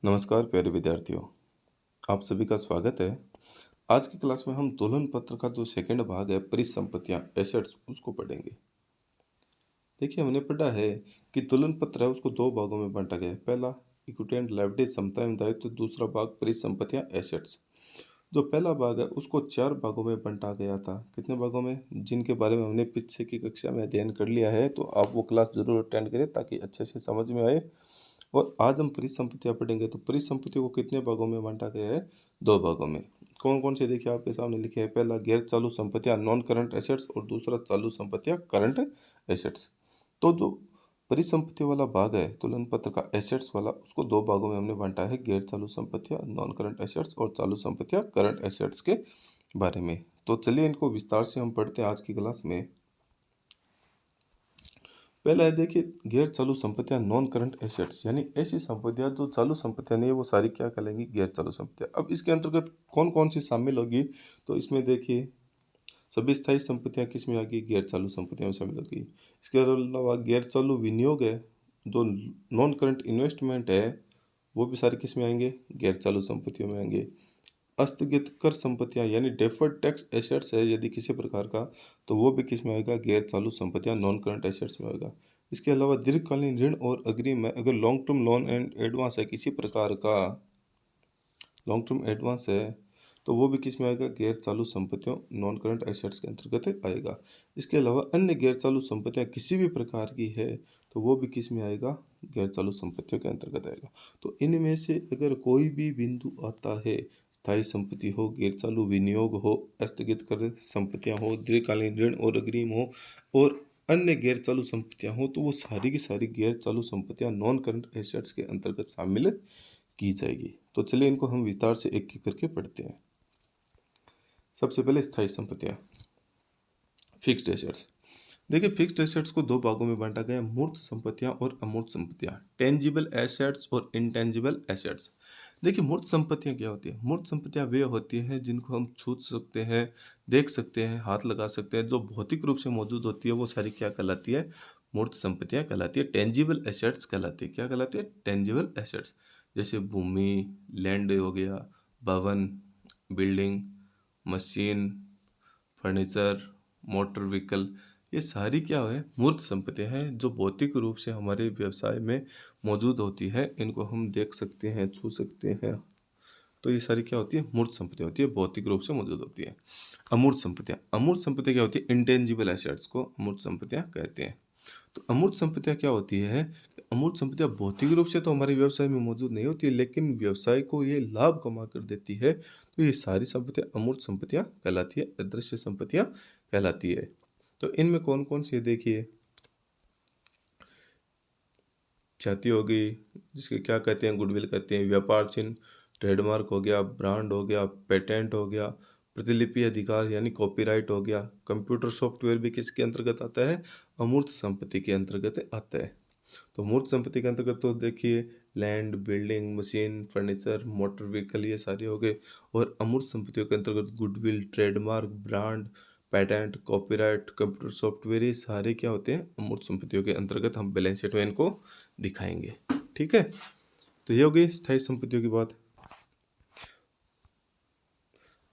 नमस्कार प्यारे विद्यार्थियों, आप सभी का स्वागत है। आज की क्लास में हम तुलन पत्र का जो सेकंड भाग है परिसंपत्तियां एसेट्स उसको पढ़ेंगे। देखिए हमने पढ़ा है कि तुलन पत्र है उसको दो भागों में बांटा गया है। पहला इक्विटी एंड लायबिलिटी समता एवं दायित्व, दूसरा भाग परिसंपत्तियां एसेट्स। जो पहला भाग है उसको चार भागों में बांटा गया था। कितने भागों में, जिनके बारे में हमने पीछे की कक्षा में अध्ययन कर लिया है, तो आप वो क्लास जरूर अटेंड करें ताकि अच्छे से समझ में आए। और आज हम परिसंपत्तियां पढ़ेंगे। तो परिसंपत्तियों को कितने भागों में बांटा गया है? दो भागों में। कौन कौन से देखिए आपके सामने लिखे हैं। पहला गैर चालू संपत्तियां नॉन करंट एसेट्स और दूसरा चालू संपत्तियां करंट एसेट्स। तो जो परिसंपत्ति वाला भाग है तुलन पत्र का एसेट्स वाला, उसको दो भागों में हमने बांटा है। गैर चालू संपत्तियां नॉन करंट एसेट्स और चालू संपत्तियां करंट एसेट्स के बारे में। तो चलिए इनको विस्तार से हम पढ़ते हैं आज की क्लास में। पहला है देखिए गैर चालू संपत्तियां नॉन करंट एसेट्स, यानी ऐसी संपत्तियां जो चालू संपत्तियां नहीं है वो सारी क्या कहलाएंगी? गैर चालू संपत्तियां। अब इसके अंतर्गत कौन कौन सी शामिल होगी? तो इसमें देखिए सभी स्थायी संपत्तियां किस में आ गई? गैर चालू संपत्तियों में शामिल होगी। इसके अलावा गैर चालू विनियोग है, जो नॉन करंट इन्वेस्टमेंट है, वो भी सारे किस में आएंगे? गैर चालू संपत्तियों में आएंगे। आस्थगित कर संपत्तियां यानी डेफर्ड टैक्स एसेट्स है यदि किसी प्रकार का, तो वो भी किस में आएगा? गैर चालू संपत्तियां नॉन करंट एसेट्स में आएगा। इसके अलावा दीर्घकालीन ऋण और अग्रिम है, अगर long term loan and advance है किसी प्रकार का, लॉन्ग टर्म एडवांस है, तो वो भी किस में आएगा? गैर चालू संपत्तियों नॉन करंट एसेट्स के अंतर्गत आएगा। इसके अलावा अन्य गैर चालू संपत्तियां किसी भी प्रकार की है, तो वो भी किस में आएगा? गैर चालू संपत्तियों के अंतर्गत आएगा। तो इनमें से अगर कोई भी बिंदु आता है, स्थायी संपत्ति हो, गैर चालू विनियोग हो, स्थगित कर संपत्तियां हो, दीर्घकालीन ऋण और अग्रिम हो और अन्य गैर चालू संपत्तियां हो, तो वो सारी की सारी गैर चालू संपत्तियां नॉन करंट एसेट्स के अंतर्गत शामिल की जाएगी। तो चलिए इनको हम विस्तार से एक एक करके पढ़ते हैं। सबसे पहले स्थायी संपत्तियां, फिक्स्ड एसेट्स। देखिए फिक्स्ड एसेट्स को दो भागों में बांटा गया है, मूर्त संपत्तियां और अमूर्त संपत्तियां, टेंजिबल एसेट्स और इनटेंजिबल एसेट्स। देखिए मूर्त संपत्तियां क्या होती है? मूर्त संपत्तियां वे होती हैं जिनको हम छू सकते हैं, देख सकते हैं, हाथ लगा सकते हैं, जो भौतिक रूप से मौजूद होती है, वो सारी क्या कहलाती है? मूर्त संपत्तियां कहलाती है। टेंजिबल एसेट्स कहलाती है। क्या कहलाती है? Tangible assets. जैसे भूमि, लैंड हो गया, भवन, building, machine, furniture, motor vehicle, ये सारी क्या है? मूर्त संपत्तियां हैं जो भौतिक रूप से हमारे व्यवसाय में मौजूद होती है। इनको हम देख सकते हैं, छू सकते हैं। तो ये सारी क्या होती है? मूर्त संपत्तियां होती है, भौतिक रूप से मौजूद होती है। अमूर्त संपत्तियां, अमूर्त संपत्तियां क्या होती है? इंटेंजिबल एसेट्स को अमूर्त संपत्तियां कहते हैं। तो अमूर्त संपत्तियां क्या होती है? अमूर्त संपत्तियां भौतिक रूप से तो हमारे व्यवसाय में मौजूद नहीं होती है, लेकिन व्यवसाय को ये लाभ कमा कर देती है। तो ये सारी संपत्तियां अमूर्त संपत्तियां कहलाती है, अदृश्य संपत्तियां कहलाती है। तो इनमें कौन कौन सी है देखिए। ख्याति हो गई, जिसके क्या कहते हैं? गुडविल कहते हैं। व्यापार चिन्ह, ट्रेडमार्क हो गया, ब्रांड हो गया, पेटेंट हो गया, प्रतिलिपि अधिकार यानी कॉपीराइट हो गया। कंप्यूटर सॉफ्टवेयर भी किसके अंतर्गत आता है? अमूर्त संपत्ति के अंतर्गत आता है। तो मूर्त संपत्ति के अंतर्गत तो देखिए land, building, machine, furniture, motor vehicle, ये सारे हो गए। और अमूर्त संपत्तियों के अंतर्गत goodwill, trademark, brand, patent, copyright, computer software, ये सारे क्या होते हैं? अमूर्त संपत्तियों के अंतर्गत हम बैलेंस शीट में इनको दिखाएंगे। ठीक है, तो ये हो गई स्थायी संपत्तियों की बात।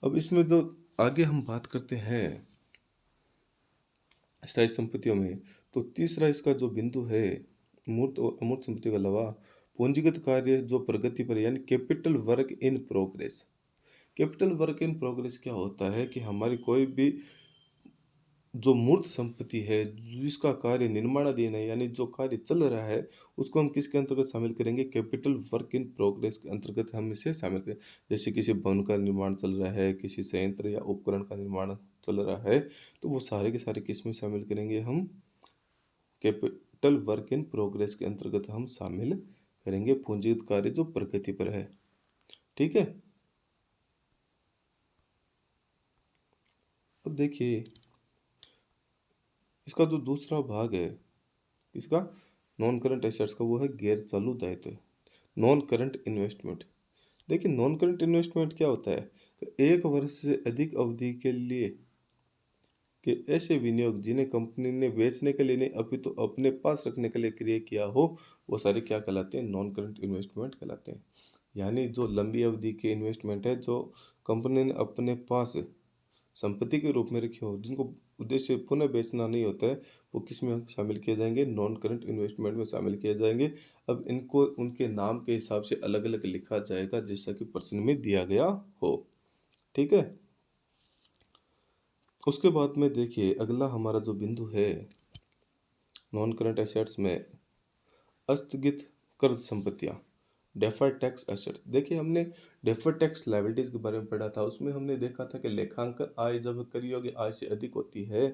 अब इसमें जो आगे हम बात करते हैं स्थायी संपत्तियों में, तो तीसरा इसका जो बिंदु है, मूर्त और अमूर्त संपत्तियों के अलावा पूंजीगत कार्य जो प्रगति पर, यानी capital work in progress. Capital work in progress क्या होता है? कि हमारी कोई भी जो मूर्त संपत्ति है, जिसका कार्य निर्माणाधीन है, यानी जो कार्य चल रहा है, उसको हम किसके अंतर्गत शामिल करेंगे? कैपिटल वर्क इन प्रोग्रेस के अंतर्गत हम इसे शामिल करें। जैसे किसी भवन का निर्माण चल रहा है, किसी संयंत्र या उपकरण का निर्माण चल रहा है, तो वो सारे के सारे किस में शामिल करेंगे? हम कैपिटल वर्क इन प्रोग्रेस के अंतर्गत हम शामिल करेंगे पूंजीगत कार्य जो प्रगति पर है। ठीक है, अब देखिए इसका जो दूसरा भाग है, इसका नॉन करंट एसेट्स का, वो है गैर चालू दायित्व, नॉन करंट इन्वेस्टमेंट। देखिए नॉन करंट इन्वेस्टमेंट क्या होता है? कि एक वर्ष से अधिक अवधि के लिए कि ऐसे विनियोग जिन्हें कंपनी ने बेचने के लिए नहीं अपितु तो अपने पास रखने के लिए क्रिय किया हो, वो सारे क्या कहलाते हैं? नॉन करंट इन्वेस्टमेंट कहलाते हैं। यानी जो लंबी अवधि के इन्वेस्टमेंट है जो कंपनी ने अपने पास संपत्ति के रूप में रखे हो, जिनको उद्देश्य पुनः बेचना नहीं होता है, वो किस में शामिल किए जाएंगे, नॉन करंट इन्वेस्टमेंट में शामिल किए जाएंगे। अब इनको उनके नाम के हिसाब से अलग अलग लिखा जाएगा जैसा कि प्रश्न में दिया गया हो। ठीक है। उसके बाद में देखिए अगला हमारा जो बिंदु है नॉन करंट एसेट्स में अस्थगित कर्ज संपत्तियां, डेफर्ड टैक्स एसेट्स। देखिए हमने डेफर्ड टैक्स लायबिलिटीज के बारे में पढ़ा था, उसमें हमने देखा था कि लेखांकन आय जब कर योग्य आय से अधिक होती है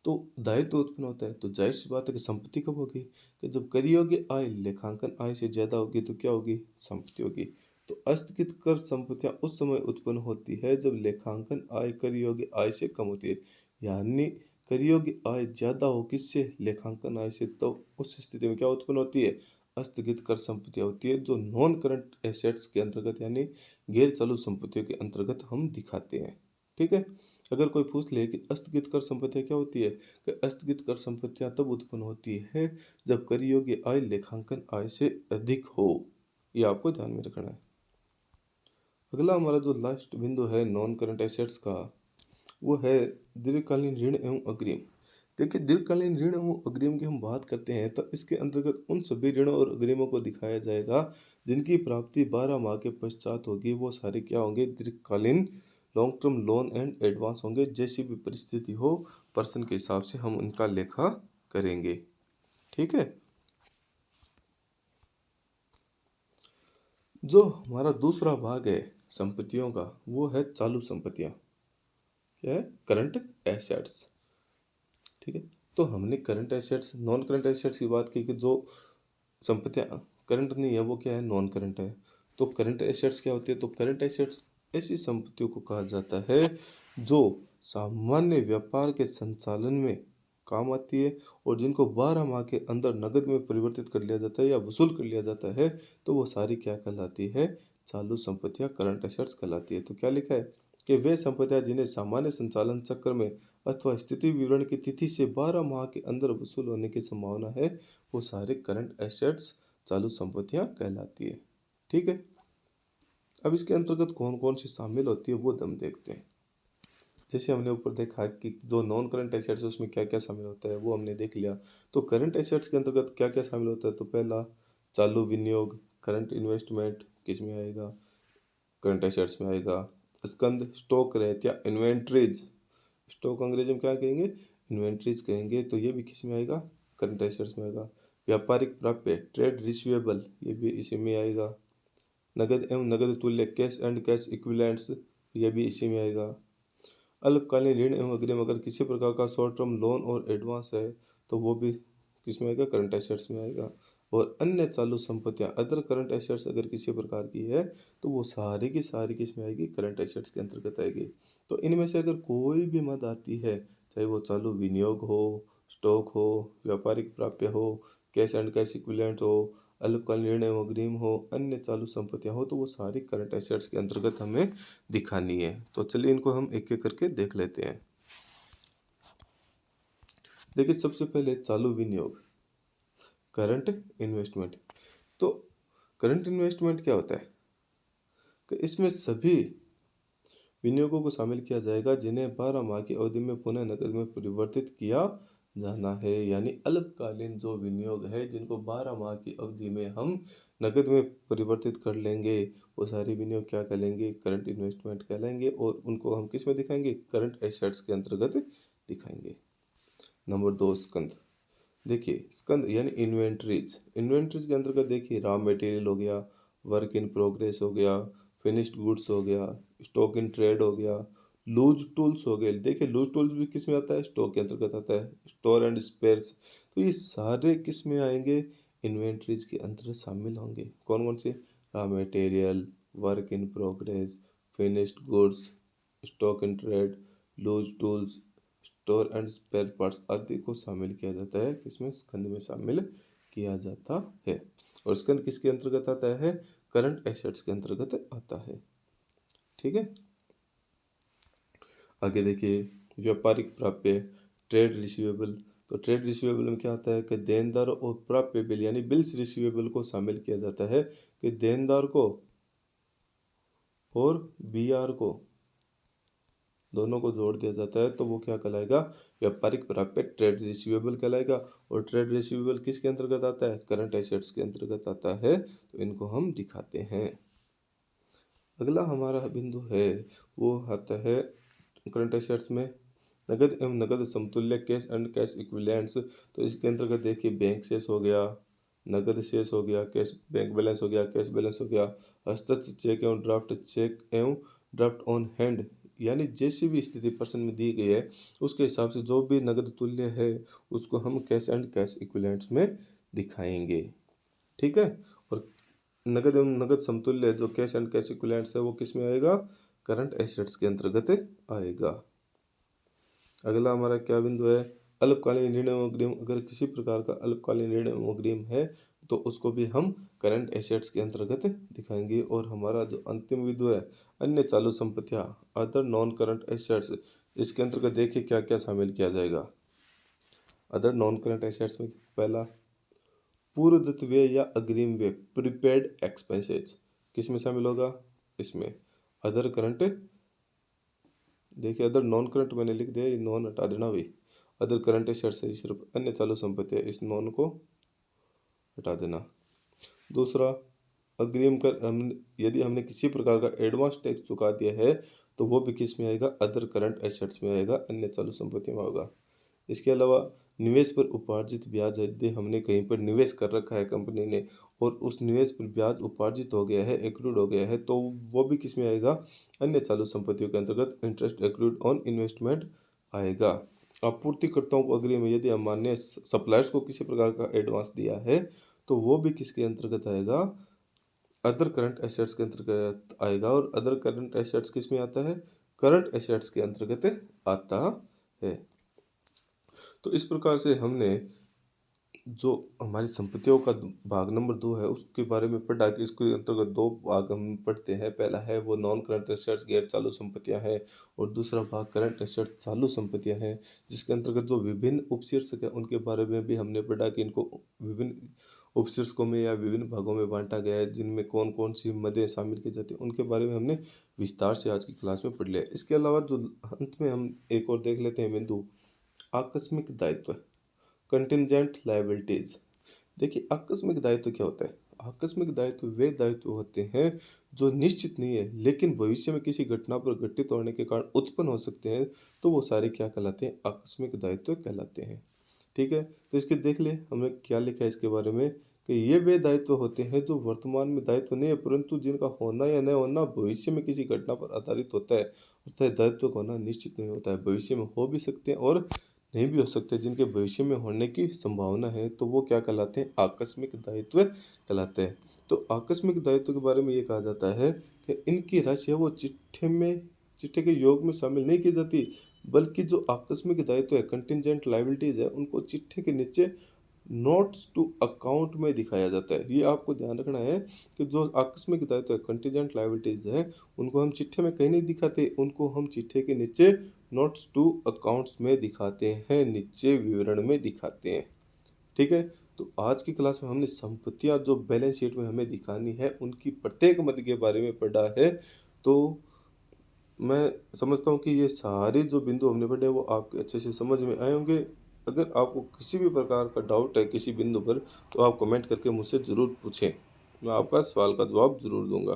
तो दायित्व उत्पन्न होता है। तो जाहिर सी बात है कि संपत्ति कब होगी, कि जब कर योग्य आय लेखांकन आय से ज्यादा होगी तो क्या होगी, संपत्ति होगी। तो अस्थगित कर संपत्तियां उस समय उत्पन्न होती है जब लेखांकन आय कर योग्य आय से कम होती है, यानी कर योग्य आय ज्यादा हो किससे, लेखांकन आय से, तो उस स्थिति में क्या उत्पन्न होती है, अस्थगित कर संपत्तियां होती है जो नॉन करंट एसेट्स के अंतर्गत यानी गैर चालू संपत्तियों के अंतर्गत हम दिखाते हैं। ठीक है। अगर कोई पूछ ले कि अस्थगित कर संपत्तियां क्या होती है, कि अस्थगित कर संपत्तियां तब उत्पन्न होती है जब कर योग्य आय लेखांकन आय से अधिक हो। ये आपको ध्यान में रखना है। अगला हमारा जो लास्ट बिंदु है नॉन करंट एसेट्स का वो है दीर्घकालीन ऋण एवं अग्रिम। देखिए दीर्घकालीन ऋण एवं अग्रिम की हम बात करते हैं तो इसके अंतर्गत उन सभी ऋणों और अग्रिमों को दिखाया जाएगा जिनकी प्राप्ति 12 माह के पश्चात होगी। वो सारे क्या होंगे, दीर्घकालीन long term loan and advance होंगे। जैसी भी परिस्थिति हो पर्सन के हिसाब से हम उनका लेखा करेंगे। ठीक है। जो हमारा दूसरा भाग है संपत्तियों का वो है चालू संपत्तियां, क्या है, करंट एसेट्स। ठीक है। तो हमने current assets non current assets की बात की कि जो संपत्तियां करंट नहीं है वो क्या है, नॉन करंट है। तो करंट एसेट्स क्या होती है, तो करंट एसेट्स ऐसी संपत्तियों को कहा जाता है जो सामान्य व्यापार के संचालन में काम आती है और जिनको 12 माह के अंदर नकद में परिवर्तित कर लिया जाता है या वसूल कर लिया जाता है, तो वो सारी क्या कहलाती है, चालू संपत्तियां करंट एसेट्स कहलाती है। तो क्या लिखा है कि वे संपत्तियां जिन्हें सामान्य संचालन चक्र में अथवा स्थिति विवरण की तिथि से 12 माह के अंदर वसूल होने की संभावना है, वो सारे करंट एसेट्स चालू संपत्तियां कहलाती है। ठीक है। अब इसके अंतर्गत कौन कौन सी शामिल होती है वो हम देखते हैं। जैसे हमने ऊपर देखा कि जो नॉन करंट एसेट्स है उसमें क्या क्या शामिल होता है वो हमने देख लिया। तो करंट एसेट्स के अंतर्गत क्या क्या शामिल होता है, तो पहला चालू विनियोग, करंट इन्वेस्टमेंट किस में आएगा, करंट एसेट्स में आएगा। स्कंद स्टॉक रहत या इन्वेंट्रीज, स्टॉक अंग्रेजी में क्या कहेंगे, इन्वेंट्रीज कहेंगे, तो ये भी किस में आएगा, करंट एसेट्स में आएगा। व्यापारिक प्राप्य ट्रेड रिसीवेबल ये भी इसी में आएगा। नगद एवं नगद तुल्य कैश एंड कैश इक्विवेलेंट्स ये भी इसी में आएगा। अल्पकालीन ऋण एवं अग्रिम अगर किसी प्रकार का शॉर्ट टर्म लोन और एडवांस है तो वो भी किस में आएगा, करंट एसेट्स में आएगा। और अन्य चालू संपत्तियां अदर करंट एसेट्स अगर किसी प्रकार की है तो वो सारी की सारी किस में आएगी, करंट एसेट्स के अंतर्गत आएगी। तो इनमें से अगर कोई भी मद आती है, चाहे वो चालू विनियोग हो, स्टॉक हो, व्यापारिक प्राप्य हो, कैश एंड कैश इक्विवेलेंट हो, अल्पकालीन ऋण एवं अग्रिम हो, अन्य चालू संपत्तियां हो, तो वो सारी करंट एसेट्स के अंतर्गत हमें दिखानी है। तो चलिए इनको हम एक एक करके देख लेते हैं। देखिए सबसे पहले चालू विनियोग, करंट इन्वेस्टमेंट। तो करंट इन्वेस्टमेंट क्या होता है कि इसमें सभी विनियोगों को शामिल किया जाएगा जिन्हें 12 माह की अवधि में पुनः नकद में परिवर्तित किया जाना है। यानी अल्पकालीन जो विनियोग है जिनको 12 माह की अवधि में हम नकद में परिवर्तित कर लेंगे, वो सारी विनियोग क्या कहलेंगे, करंट इन्वेस्टमेंट कहलाएंगे और उनको हम किस में दिखाएंगे, करंट एसेट्स के अंतर्गत दिखाएंगे। नंबर 2 स्कंद। देखिए स्कंद यानी इन्वेंट्रीज, इन्वेंट्रीज के अंतर्गत देखिए रॉ मटेरियल हो गया, वर्क इन प्रोग्रेस हो गया, फिनिश्ड गुड्स हो गया, स्टॉक इन ट्रेड हो गया, लूज टूल्स हो गए। देखिए लूज टूल्स भी किस में आता है, स्टॉक के अंतर्गत आता है, स्टोर एंड स्पेयर्स। तो ये सारे किस में आएंगे, इन्वेंट्रीज के अंतर्गत शामिल होंगे। कौन कौन से, raw material, work in progress, finished goods, stock in trade, loose tools, store and spare parts आदि को शामिल किया जाता है, किसमें, स्कंद में शामिल किया जाता है। और स्कंद किसके अंतर्गत आता है, करंट एसेट्स के अंतर्गत आता है। ठीक है। आगे देखिए व्यापारिक प्राप्य, ट्रेड रिसीवेबल। तो ट्रेड रिसीवेबल में क्या आता है कि देनदार और प्राप्य बिल यानी बिल्स रिसीवेबल को शामिल किया जाता है कि देनदार को और BR को दोनों को जोड़ दिया जाता है तो वो क्या कहलाएगा, व्यापारिक प्राप्य ट्रेड रिसीवेबल कहलाएगा। और ट्रेड रिसीवेबल किसके अंतर्गत आता है, करंट एसेट्स के अंतर्गत आता है। तो इनको हम दिखाते हैं। अगला हमारा बिंदु है वो आता है करंट एसेट्स में नगद एवं नगद समतुल्य कैश एंड कैश इक्विवेलेंट्स। तो इसके अंतर्गत देखिए बैंक शेष हो गया, नगद शेष हो गया, कैश बैंक बैलेंस हो गया, कैश बैलेंस हो गया, हस्ताक्षर चेक एवं ड्राफ्ट चेक एवं ड्राफ्ट ऑन हैंड, यानी जैसी भी स्थिति पर्सन में दी गई है उसके हिसाब से जो भी नगद तुल्य है उसको हम कैश एंड कैश इक्विवेलेंट्स में दिखाएंगे। ठीक है। और नगद एवं नगद समतुल्य जो कैश एंड कैश इक्विवेलेंट्स है वो किस में आएगा, करंट एसेट्स के अंतर्गत आएगा। अगला हमारा क्या बिंदु है, अल्पकालीन ऋण एवं अग्रिम। अगर किसी प्रकार का अल्पकालीन ऋण एवं अग्रिम है तो उसको भी हम करंट एसेट्स के अंतर्गत दिखाएंगे। और हमारा जो अंतिम बिंदु है अन्य चालू संपत्तियां, अदर नॉन करंट एसेट्स, इसके अंतर्गत देखिए क्या क्या शामिल किया जाएगा। अदर नॉन करंट एसेट्स में पहला पूर्वदत्त व्यय या अग्रिम व्यय, प्रीपेड एक्सपेंसेस, किस में शामिल होगा, इसमें। अदर करंट, देखिए अदर नॉन करंट मैंने लिख दिया, ये नॉन हटा देना भी। अदर करंट एसेट्स है सिर्फ अन्य चालू संपत्ति है, इस नॉन को हटा देना। दूसरा अग्रिम कर, हम यदि हमने किसी प्रकार का एडवांस टैक्स चुका दिया है तो वो भी किस में आएगा, अदर करंट एसेट्स में आएगा, अन्य चालू संपत्ति में होगा। इसके अलावा निवेश पर उपार्जित ब्याज, यदि हमने कहीं पर निवेश कर रखा है कंपनी ने और उस निवेश पर ब्याज उपार्जित हो गया है, एक्रूड हो गया है, तो वो भी किस में आएगा, अन्य चालू संपत्तियों के अंतर्गत इंटरेस्ट एक्रूड ऑन इन्वेस्टमेंट आएगा। आपूर्तिकर्ताओं को अग्रिम, यदि हम मान्य सप्लायर्स को किसी प्रकार का एडवांस दिया है तो वो भी किसके अंतर्गत आएगा, अदर करंट एसेट्स के अंतर्गत आएगा। और अदर करंट एसेट्स किस में आता है, करंट एसेट्स के अंतर्गत आता है। तो इस प्रकार से हमने जो हमारी संपत्तियों का भाग नंबर 2 है उसके बारे में पढ़ा कि इसके अंतर्गत दो भाग हम पढ़ते हैं। पहला है वो नॉन करंट एसेट्स गैर चालू संपत्तियां हैं और दूसरा भाग करंट एसेट्स चालू संपत्तियां हैं, जिसके अंतर्गत जो विभिन्न उपशीर्षक है उनके बारे में भी हमने पढ़ा कि इनको विभिन्न उपशीर्षकों में या विभिन्न भागों में बांटा गया है, जिनमें कौन कौन सी मदें शामिल की जाती हैं उनके बारे में हमने विस्तार से आज की क्लास में पढ़ लिया। इसके अलावा जो अंत में हम एक और देख लेते हैं बिंदु, आकस्मिक दायित्व, कंटिजेंट लायबिलिटीज। देखिए आकस्मिक दायित्व क्या होता है, आकस्मिक दायित्व वे दायित्व होते हैं जो निश्चित नहीं है लेकिन भविष्य में किसी घटना पर घटित होने के कारण उत्पन्न हो सकते हैं, तो वो सारे क्या कहलाते हैं, आकस्मिक दायित्व कहलाते हैं। ठीक है। तो इसके देख ले हमने क्या लिखा है इसके बारे में कि ये वे दायित्व होते हैं जो वर्तमान में दायित्व नहीं है परंतु जिनका होना या न होना भविष्य में किसी घटना पर आधारित होता है। अर्थात दायित्व का होना निश्चित नहीं होता है, भविष्य में हो भी सकते हैं और नहीं भी हो सकते, जिनके भविष्य में होने की संभावना है, तो वो क्या कहलाते हैं, आकस्मिक दायित्व कहलाते हैं। तो आकस्मिक दायित्व के बारे में ये कहा जाता है कि इनकी राशि है वो चिट्ठे के योग में शामिल नहीं की जाती, बल्कि जो आकस्मिक दायित्व है कंटिजेंट लायबिलिटीज है उनको चिट्ठे के नीचे नोट्स टू अकाउंट में दिखाया जाता है। ये आपको ध्यान रखना है कि जो आकस्मिक दायित्व है कंटिजेंट लायबिलिटीज है उनको हम चिट्ठे में कहीं नहीं दिखाते, उनको हम चिट्ठे के नीचे नोट्स टू अकाउंट्स में दिखाते हैं, नीचे विवरण में दिखाते हैं। ठीक है। तो आज की क्लास में हमने संपत्तियां जो बैलेंस शीट में हमें दिखानी है उनकी प्रत्येक मद के बारे में पढ़ा है। तो मैं समझता हूँ कि ये सारे जो बिंदु हमने पढ़े वो आपके अच्छे से समझ में आए होंगे। अगर आपको किसी भी प्रकार का डाउट है किसी बिंदु पर तो आप कमेंट करके मुझसे ज़रूर पूछें, मैं आपका सवाल का जवाब ज़रूर दूंगा।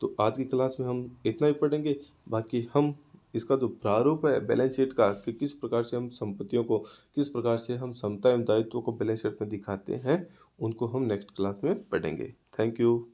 तो आज की क्लास में हम इतना ही पढ़ेंगे, बाकी हम इसका जो प्रारूप है बैलेंस शीट का कि किस प्रकार से हम संपत्तियों को, किस प्रकार से हम समता एवं दायित्व को बैलेंस शीट में दिखाते हैं, उनको हम नेक्स्ट क्लास में पढ़ेंगे। Thank you.